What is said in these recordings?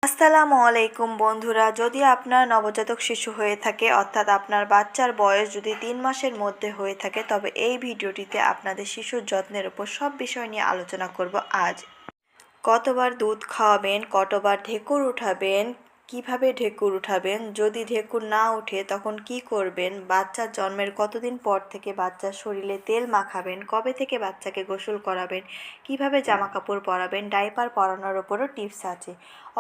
আসসালামু আলাইকুম বন্ধুরা, যদি আপনার নবজাতক শিশু হয়ে থাকে অর্থাৎ আপনার বাচ্চার বয়স যদি 3 মাসের মধ্যে হয়ে থাকে, তবে এই ভিডিওটিতে আপনাদের শিশুর যত্নের উপর সব বিষয় নিয়ে আলোচনা করব আজ। কতবার দুধ খাওয়াবেন, কতবার ঢেকুর উঠাবেন, কিভাবে ঢেকুর উঠাবেন, যদি ঢেকুর না ওঠে তখন কি করবেন, বাচ্চার জন্মের কতদিন পর থেকে বাচ্চার শরীরে তেল মাখাবেন, কবে থেকে বাচ্চাকে গোসল করাবেন, কিভাবে জামা কাপড় পরাবেন, ডাইপার পরানোর ওপরও টিপস আছে।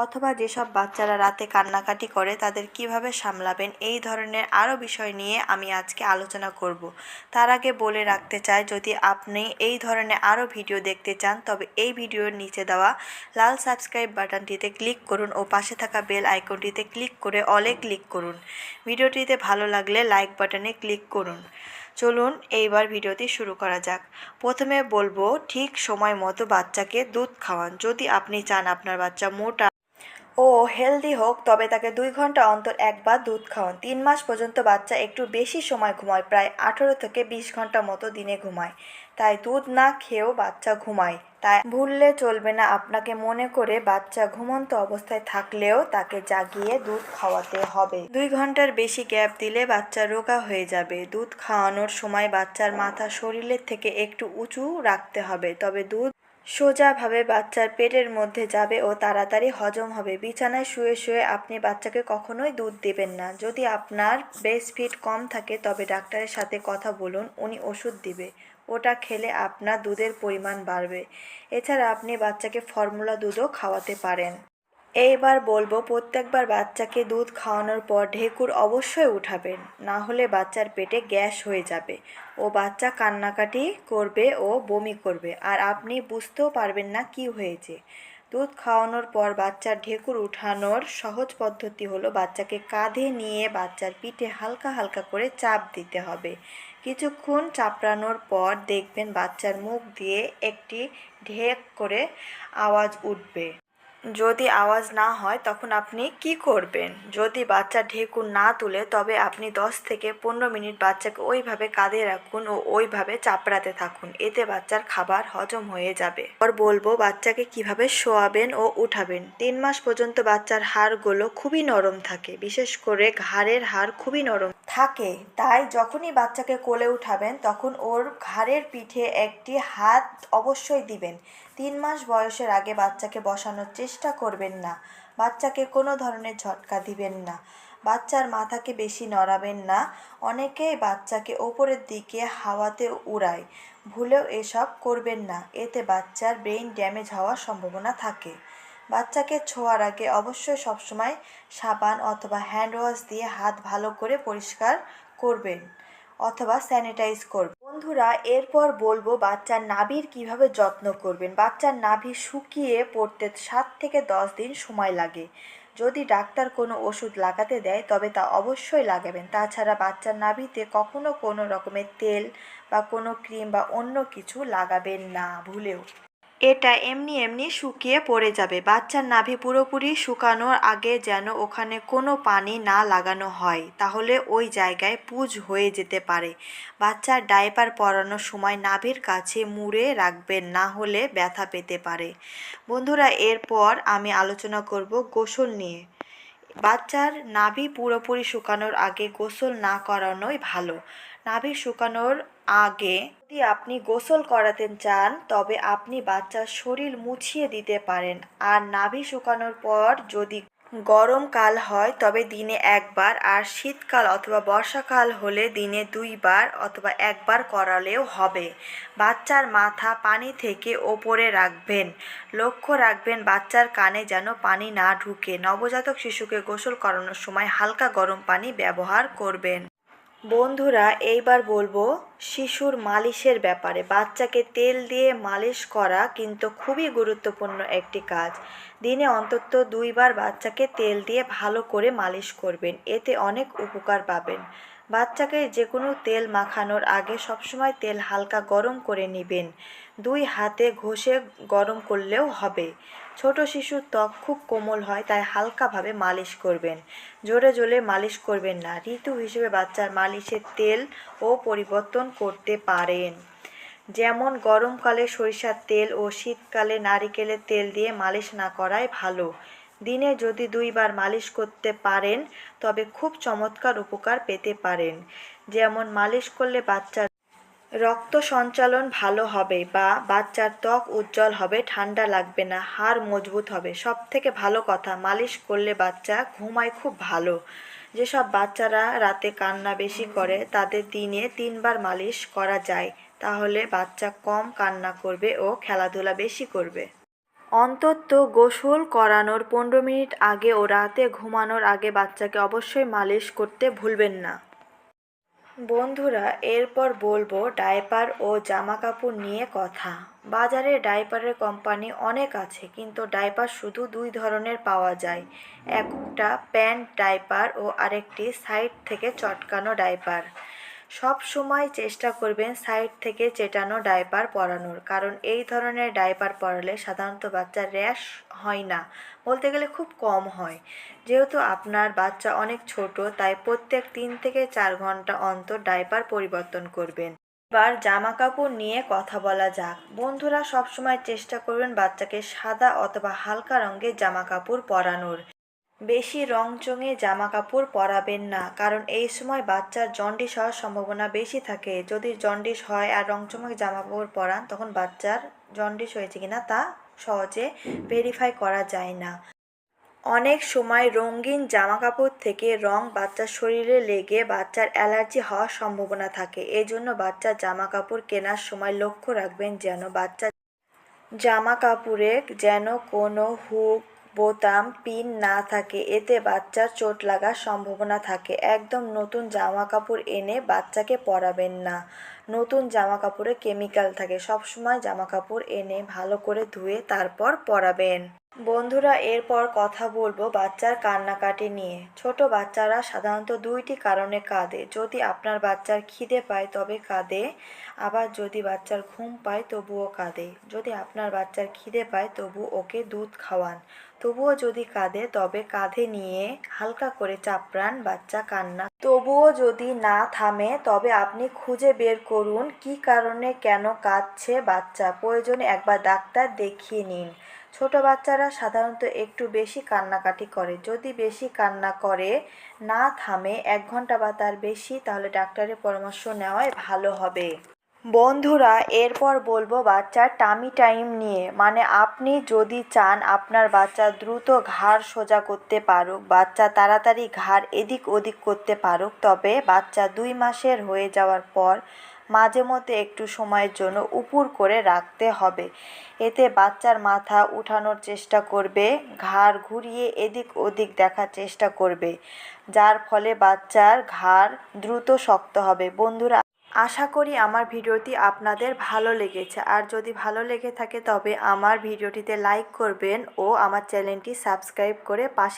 অথবা যেসব বাচ্চারা রাতে কান্নাকাটি করে তাদের কিভাবে সামলাবেন, এই ধরনের আরও বিষয় নিয়ে আমি আজকে আলোচনা করব। তার আগে বলে রাখতে চাই, যদি আপনি এই ধরনের আরও ভিডিও দেখতে চান তবে এই ভিডিওর নিচে দেওয়া লাল সাবস্ক্রাইব বাটনটিতে ক্লিক করুন ও পাশে থাকা বেল আইকনটিতে ক্লিক করে অলে ক্লিক করুন। ভিডিওটিতে ভালো লাগলে লাইক বাটনে ক্লিক করুন। চলুন এইবার ভিডিওটি শুরু করা যাক। প্রথমে বলবো, ঠিক সময় মতো বাচ্চাকে দুধ খাওয়ান। যদি আপনি চান আপনার বাচ্চা মোটা ও হেলদি হোক তবে তাকে 2 ঘন্টা অন্তর একবার দুধ খাওয়ান। 3 মাস পর্যন্ত বাচ্চা একটু বেশি সময় ঘুমায়, প্রায় 18 থেকে 20 ঘন্টা মতো দিনে ঘুমায়। তাই দুধ না খেয়েও বাচ্চা ঘুমায়, তাই ভুললে চলবে না। আপনাকে মনে করে বাচ্চা ঘুমন্ত অবস্থায় থাকলেও তাকে জাগিয়ে দুধ খাওয়াতে হবে। 2 ঘন্টার বেশি গ্যাপ দিলে বাচ্চা রোগা হয়ে যাবে। দুধ খাওয়ানোর সময় বাচ্চার মাথা শরীরের থেকে একটু উঁচু রাখতে হবে, তবে দুধ সোজাভাবে বাচ্চার পেটের মধ্যে যাবে ও তাড়াতাড়ি হজম হবে। বিছানায় শুয়ে শুয়ে আপনি বাচ্চাকে কখনোই দুধ দেবেন না। যদি আপনার ব্রেস্ট ফিড কম থাকে তবে ডাক্তারের সাথে কথা বলুন, উনি ওষুধ দিবে, ওটা খেলে আপনার দুধের পরিমাণ বাড়বে। এছাড়া আপনি বাচ্চাকে ফর্মুলা দুধও খাওয়াতে পারেন। এইবার বলবো, প্রত্যেকবার বাচ্চাকে দুধ খাওয়ানোর পর ঢেকুর অবশ্যই উঠাবেন, না হলে বাচ্চার পেটে গ্যাস হয়ে যাবে ও বাচ্চা কান্নাকাটি করবে ও বমি করবে, আর আপনি বুঝতেও পারবেন না কি হয়েছে। দুধ খাওয়ানোর পর বাচ্চার ঢেকুর উঠানোর সহজ পদ্ধতি হলো, বাচ্চাকে কাঁধে নিয়ে বাচ্চার পিঠে হালকা হালকা করে চাপ দিতে হবে। কিছুক্ষণ চাপড়ানোর পর দেখবেন বাচ্চার মুখ দিয়ে একটি ঢেক করে আওয়াজ উঠবে। যদি আওয়াজ না হয় তখন আপনি কি করবেন? যদি বাচ্চা ঢেকুর না তুলে তবে আপনি 10 থেকে 15 মিনিট বাচ্চাকে ওইভাবে কাঁধে রাখুন ও ওইভাবে চাপড়াতে থাকুন, এতে বাচ্চার খাবার হজম হয়ে যাবে। আর বলবো, বাচ্চাকে কিভাবে শোয়াবেন ও উঠাবেন। 3 মাস পর্যন্ত বাচ্চার হাড়গুলো খুবই নরম থাকে, বিশেষ করে ঘাড়ের হাড় খুবই নরম থাকে। তাই যখনই বাচ্চাকে কোলে উঠাবেন তখন ওর ঘাড়ের পিঠে একটি হাত অবশ্যই দিবেন। 3 মাস বয়সের আগে বাচ্চাকে বসানোর চেষ্টা করবেন না। বাচ্চাকে কোনো ধরনের ঝটকা দিবেন না। বাচ্চার মাথাকে বেশি নড়াবেন না। অনেকেই বাচ্চাকে ওপরের দিকে হাওয়াতে উড়ায়, ভুলেও এসব করবেন না, এতে বাচ্চার ব্রেইন ড্যামেজ হওয়ার সম্ভাবনা থাকে। বাচ্চাকে ছোঁয়ার আগে অবশ্যই সবসময় সাবান অথবা হ্যান্ড ওয়াশ দিয়ে হাত ভালো করে পরিষ্কার করবেন অথবা স্যানিটাইজ করবেন। বন্ধুরা, এরপর বলবো বাচ্চার নাভির কিভাবে যত্ন করবেন। বাচ্চার নাভি শুকিয়ে পড়তে 7 থেকে 10 দিন সময় লাগে। যদি ডাক্তার কোনো ওষুধ লাগাতে দেয় তবে তা অবশ্যই লাগাবেন। তাছাড়া বাচ্চার নাভিতে কখনো কোনো রকমের তেল বা কোনো ক্রিম বা অন্য কিছু লাগাবেন না ভুলেও। এটা এমনি এমনি শুকিয়ে পড়ে যাবে। বাচ্চার নাভি পুরোপুরি শুকানোর আগে যেন ওখানে কোনো পানি না লাগানো হয়, তাহলে ওই জায়গায় পুঁজ হয়ে যেতে পারে। বাচ্চার ডাইপার পরানোর সময় নাভির কাছে মুড়ে রাখবেন, না হলে ব্যথা পেতে পারে। বন্ধুরা, এরপর আমি আলোচনা করব গোসল নিয়ে। বাচ্চার নাভি পুরোপুরি শুকানোর আগে গোসল না করানোই ভালো। নাভি শুকানোর আগে যদি আপনি গোসল করাতে চান তবে আপনি বাচ্চার শরীর মুছিয়ে দিতে পারেন। আর নাভি শুকানোর পর যদি গরমকাল হয় তবে দিনে একবার, আর শীতকাল অথবা বর্ষাকাল হলে দিনে 2বার অথবা একবার করালেও হবে। বাচ্চার মাথা পানি থেকে ওপরে রাখবেন। লক্ষ্য রাখবেন বাচ্চার কানে যেন পানি না ঢুকে। নবজাতক শিশুকে গোসল করানোর সময় হালকা গরম পানি ব্যবহার করবেন। বন্ধুরা, এইবার বলবো শিশুর মালিশের ব্যাপারে। বাচ্চাকে তেল দিয়ে মালিশ করা কিন্তু খুবই গুরুত্বপূর্ণ একটি কাজ। দিনে অন্তত 2বার বাচ্চাকে তেল দিয়ে ভালো করে মালিশ করবেন, এতে অনেক উপকার পাবেন। বাচ্চাকে যে কোনো তেল মাখানোর আগে সবসময় তেল হালকা গরম করে নেবেন। 2 হাতে ঘষে গরম করলেও হবে। ছোট শিশুর ত্বক খুব কোমল হয়, তাই হালকাভাবে মালিশ করবেন, জোরে জোরে মালিশ করবেন না। ঋতু হিসেবে বাচ্চার মালিশের তেল ও পরিবর্তন করতে পারেন, যেমন গরমকালে সরিষার তেল ও শীতকালে নারিকেলের তেল দিয়ে মালিশ না করাই ভালো। দিনে যদি 2 বার মালিশ করতে পারেন তবে খুব চমৎকার উপকার পেতে পারেন। যেমন মালিশ করলে বাচ্চার রক্ত সঞ্চালন ভালো হবে বা বাচ্চার ত্বক উজ্জ্বল হবে, ঠান্ডা লাগবে না, হাড় মজবুত হবে। সবথেকে ভালো কথা, মালিশ করলে বাচ্চা ঘুমায় খুব ভালো। যেসব বাচ্চারা রাতে কান্না বেশি করে তাদের দিনে 3 বার মালিশ করা যায়, তাহলে বাচ্চা কম কান্না করবে ও খেলাধুলা বেশি করবে। অন্তত গোসল করানোর 15 মিনিট আগে ও রাতে ঘুমানোর আগে বাচ্চাকে অবশ্যই মালিশ করতে ভুলবেন না। বন্ধুরা, এরপর বলবো ডায়পার ও জামা কাপড় নিয়ে কথা। বাজারে ডায়পারের কোম্পানি অনেক আছে, কিন্তু ডায়পার শুধু 2 ধরনের পাওয়া যায়। একটা প্যান্ট ডায়পার ও আরেকটি সাইড থেকে চটকানো ডায়পার। সব সময় চেষ্টা করবেন সাইড থেকে চেটানো ডায়পার পরানোর, কারণ এই ধরনের ডায়পার পরালে সাধারণত বাচ্চার র্যাশ হয় না, বলতে গেলে খুব কম হয়। যেহেতু আপনার বাচ্চা অনেক ছোট, তাই প্রত্যেক 3 থেকে 4 ঘন্টা অন্তর ডায়পার পরিবর্তন করবেন। এবার জামা কাপড় নিয়ে কথা বলা যাক। বন্ধুরা, সবসময় চেষ্টা করবেন বাচ্চাকে সাদা অথবা হালকা রঙের জামা কাপড় পরানোর। বেশি রংচঙে জামা কাপড় পরাবেন না, কারণ এই সময় বাচ্চার জন্ডিস হওয়ার সম্ভাবনা বেশি থাকে। যদি জন্ডিস হয় আর রংচঙে জামা কাপড় পরান, তখন বাচ্চার জন্ডিস হয়েছে কিনা তা সহজে ভেরিফাই করা যায় না। অনেক সময় রঙিন জামা কাপড় থেকে রং বাচ্চার শরীরে লেগে বাচ্চার অ্যালার্জি হওয়ার সম্ভাবনা থাকে। এজন্য বাচ্চার জামা কাপড় কেনার সময় লক্ষ্য রাখবেন যেন বাচ্চার জামা কাপড়ে যেন কোনো হুক, বোতাম, পিন না থাকে, এতে বাচ্চার চোট লাগার সম্ভাবনা থাকে। একদম নতুন জামা কাপড় এনে বাচ্চাকে পরাবেন না। নতুন জামা কাপড়ে কেমিক্যাল থাকে। সবসময় জামা কাপড় এনে ভালো করে ধুয়ে তারপর পরাবেন। বন্ধুরা, এরপর কথা বলবো বাচ্চার কান্নাকাটি নিয়ে। ছোট বাচ্চারা সাধারণত 2টি কারণে কাঁদে। যদি আপনার বাচ্চার খিদে পায় তবে কাঁদে, আবার যদি বাচ্চার ঘুম পায় তবুও কাঁদে। যদি আপনার বাচ্চার খিদে পায় তবু ওকে দুধ খাওয়ান, তবুও যদি কাঁদে তবে কাঁধে নিয়ে হালকা করে চাপড়ান, বাচ্চা কান্না তবুও যদি না থামে তবে আপনি খুঁজে বের করুন কী কারণে কেন কাঁদছে বাচ্চা। প্রয়োজনে একবার ডাক্তার দেখিয়ে নিন। ছোট বাচ্চারা সাধারণত একটু বেশি কান্নাকাটি করে। যদি বেশি কান্না করে না থামে 1 ঘন্টা বা তার বেশি, তাহলে ডাক্তারের পরামর্শ নেওয়াই ভালো হবে। বন্ধুরা, এরপর বলবো বাচ্চার টামি টাইম নিয়ে। মানে আপনি যদি চান আপনার বাচ্চা দ্রুত ঘাড় সোজা করতে পারুক, বাচ্চা তাড়াতাড়ি ঘাড় এদিক ওদিক করতে পারুক, তবে বাচ্চা 2 মাসের হয়ে যাওয়ার পর মাঝে মধ্যে একটু সময়ের জন্য উপুর করে রাখতে হবে। এতে বাচ্চার মাথা উঠানোর চেষ্টা করবে, ঘাড় ঘুরিয়ে এদিক ওদিক দেখার চেষ্টা করবে, যার ফলে বাচ্চার ঘাড় দ্রুত শক্ত হবে। বন্ধুরা, আশা করি আমার ভিডিওটি আপনাদের ভালো লেগেছে। আর যদি ভালো লেগে থাকে তবে আমার ভিডিওটিতে লাইক করবেন ও আমার চ্যানেলটি সাবস্ক্রাইব করে পাশে